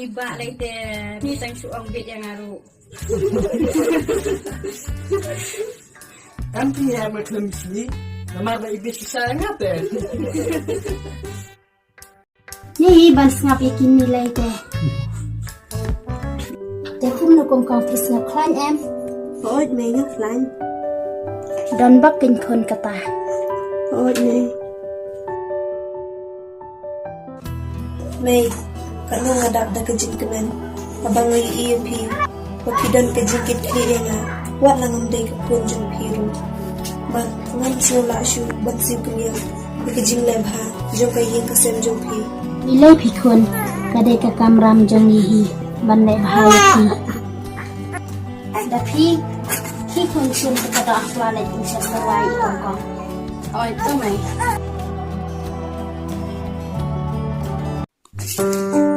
iba laite ni tang suang bet yang aru. Anti ya maklemsi. Namar na ibis sa ngate. Ni bans ngap yakin nilai te. Te kum no kom kong pis ngap klan em. Ôi mày ngáp lạnh. Don bak kin kon kata. Ôi mày kan mo ngadap da kejik kenan. Abang ngai EMP. Pakidan kejik kit kiri nga. Wat lang am day kapun jung piru. Ban ngam sio la shu ban si punya. Kejing lem ha. Jong kay yin kasem jong pi. Nilai pikun kade ka kamram jong yihi ban le bahaya ki. Da pi ki kon sim ka da akla le tin sa kawai kong kong. Oh itu mai.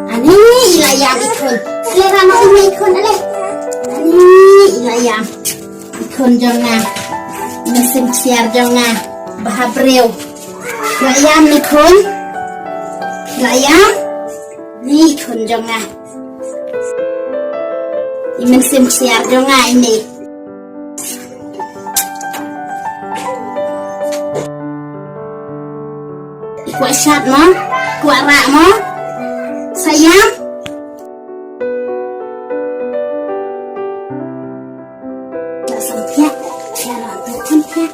Ani ilayam ikon. Selera mo ikon ale. Ani ilayam. Ikon jong nga. Mynsiem Ksiar jong nga. Bahabreu. Ilayam ikon. Ilayam. Ni ikon jong nga. Mynsiem Ksiar jong nga ini. Kuat syat mo. Kuat rak mo. Sayang. Tak sampai. Jangan sampai.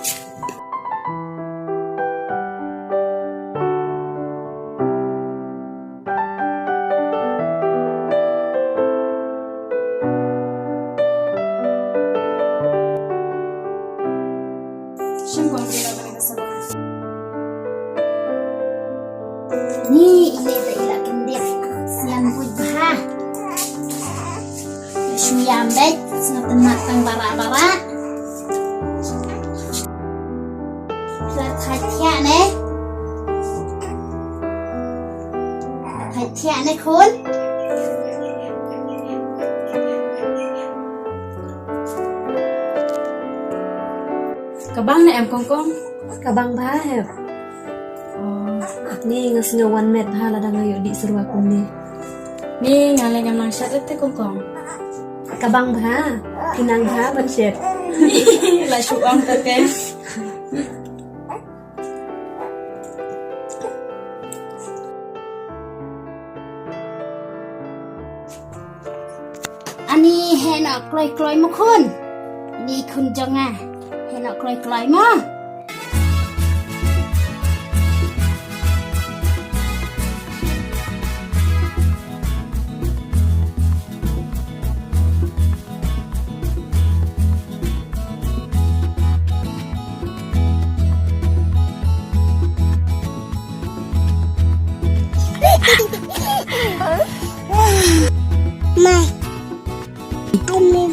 Sungguh kira mereka sebab. Ni ini tak ilak kendip. Sian buat bah. Syuyam baik. Sengat tenak tang barak-barak. Lihat hatiak ne. Hatiak ne kun. Kabang na em kong kong. Kabang ba hep. Ni ngas nga 1 met ha la da ngayo di seru aku ni. Ni ngaleng yang langsat lete kong kong. Kabang ba. Pinang ba ban set. La suang tete. Ani henok kloi-kloi mo kun. Ni kun jonga. Henok kloi-kloi mo.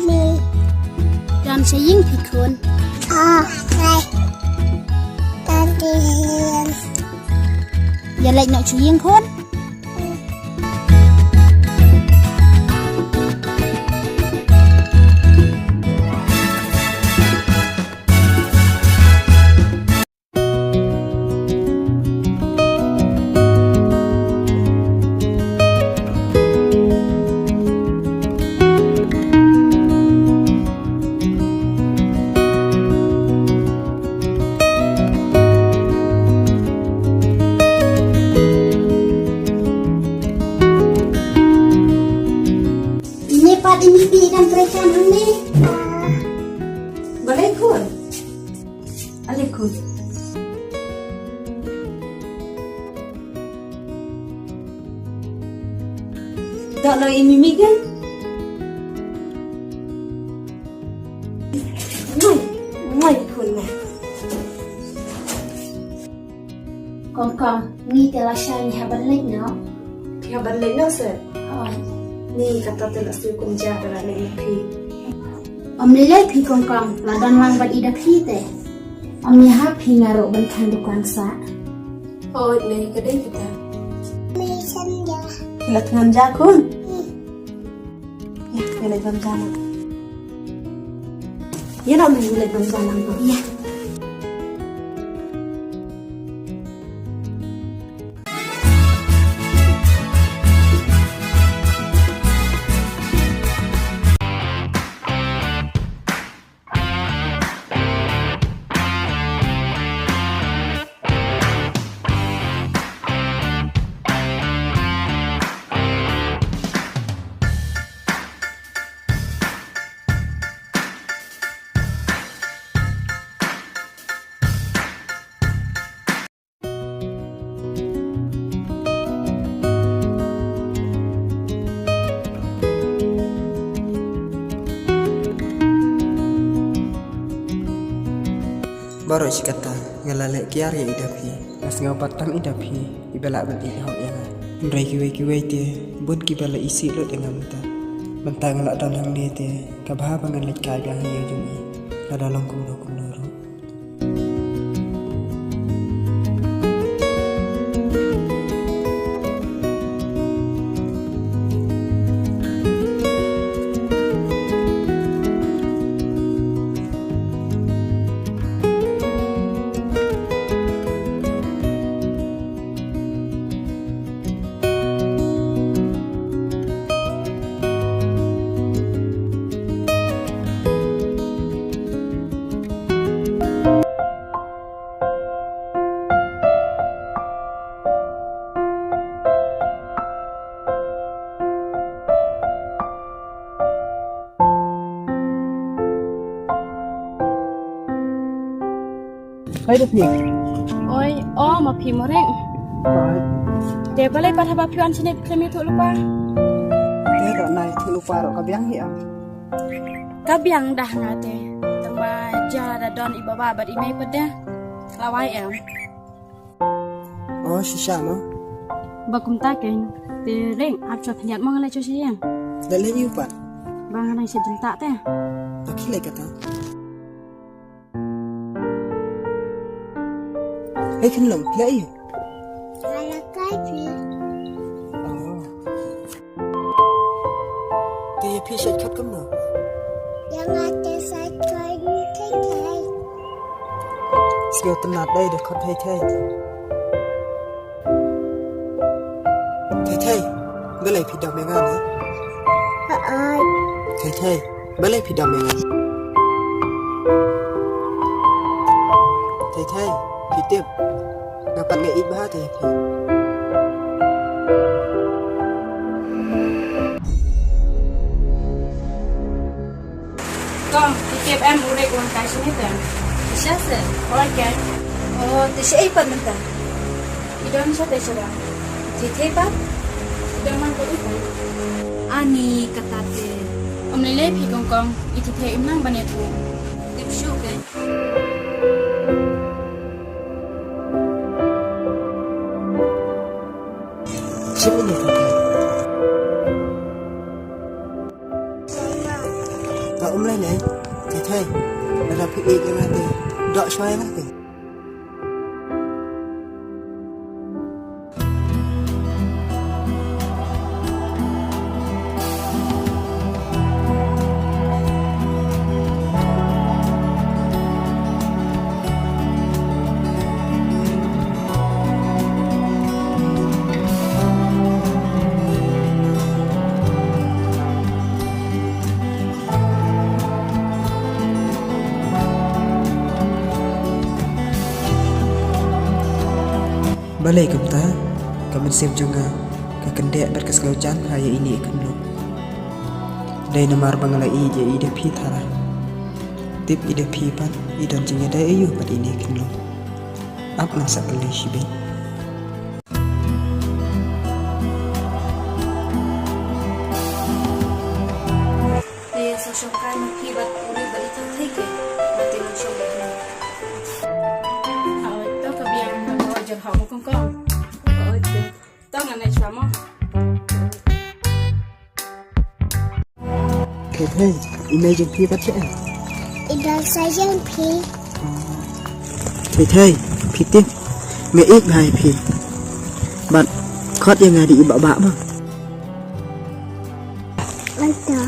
Mai. Dam saying pikun. Mai. Tadi. Ya lại nọ chú yên khôn. Ini dan berikan ini. Balekun. Alekun. Tak lo ini migan. Mai kun na. Kong ni telah syari haban lek no. Haban lek no se. Oh. Ni kata telah su kunja pada lek pi. Om lelai pi kong ladan lang bad ida pi te. Om ni ha pi ngaruk bentang dukan sa. Oh, ni kedai kita. Mynsiem ya. Kelat nganja kun. Ya, kelat nganja. Ya nak kelat nganja nang. Ya. Baru kata ngalale Ksiar ya idapi. Mas ngau patang idapi ibala ban ihok ya. Ndrai kiwe te bun kibala isi lo dengan muta. Mentang la dan hang dia te kabah bangan lek kai yang ya jumi. Kada long kum ro. Hai dah ni. Oi, oh ma pi mo reng. Baik. Te balai patha ba pian sine klemi tu lupa. Dia ro nai tu lupa ro kabiang hi am. Kabiang dah ngate. Tamba jala da don ibaba bat imei pada. Lawai em. Oh shisha mo. Bakum ta ken. Te reng ap chot nyat mo ngale cho siang. Dah le yu pat. Bang nai se jenta te. Tak kile kata. Hei kan lom le yu. Ala kai Oh. Dia pi shat khat kam no. yang ada satu kai. Skill tenat đây được khat thei. Thei. Balai pi dam mengan ha. Ai. Thei. Balai pi dam mengan. Thei. Pi tiếp. Dapat ngai ít ba thei. Con, tiếp em udah uang kai sini te. Siapa? Oi ken. Oh, tu siapa mentah? Idon sa te sila. Titi pa? Idon man ko ito. Ani katate. Om lele pi kong itu te imnang banet ko. Tipsu kan? Siapa ni kata? Tak umlai ni. Thei. Ada pi ik yang ada. Dok shoi lah tu. Balai kamta, Mynsiem juga kekendek berkeselaujan haya ini ikan lo. Dai namar bangalai je ide pi thara. Tip ide pi pan idon jinga dai ayu pat ini ikan lo. Ap nasa kali shibe. Dia sosokkan hibat uri balik thai ke. Mati langsung begini. Oi, to kabiang na mo jeng hau mo kong. Oh, itu. To ngan ai chwa mo. Thei, imagine pi pat che. Idan sayang pi. Thei, pi tiếp. Mẹ ít bài pi. Bạn khót yang di ibak-bak mah. Ada.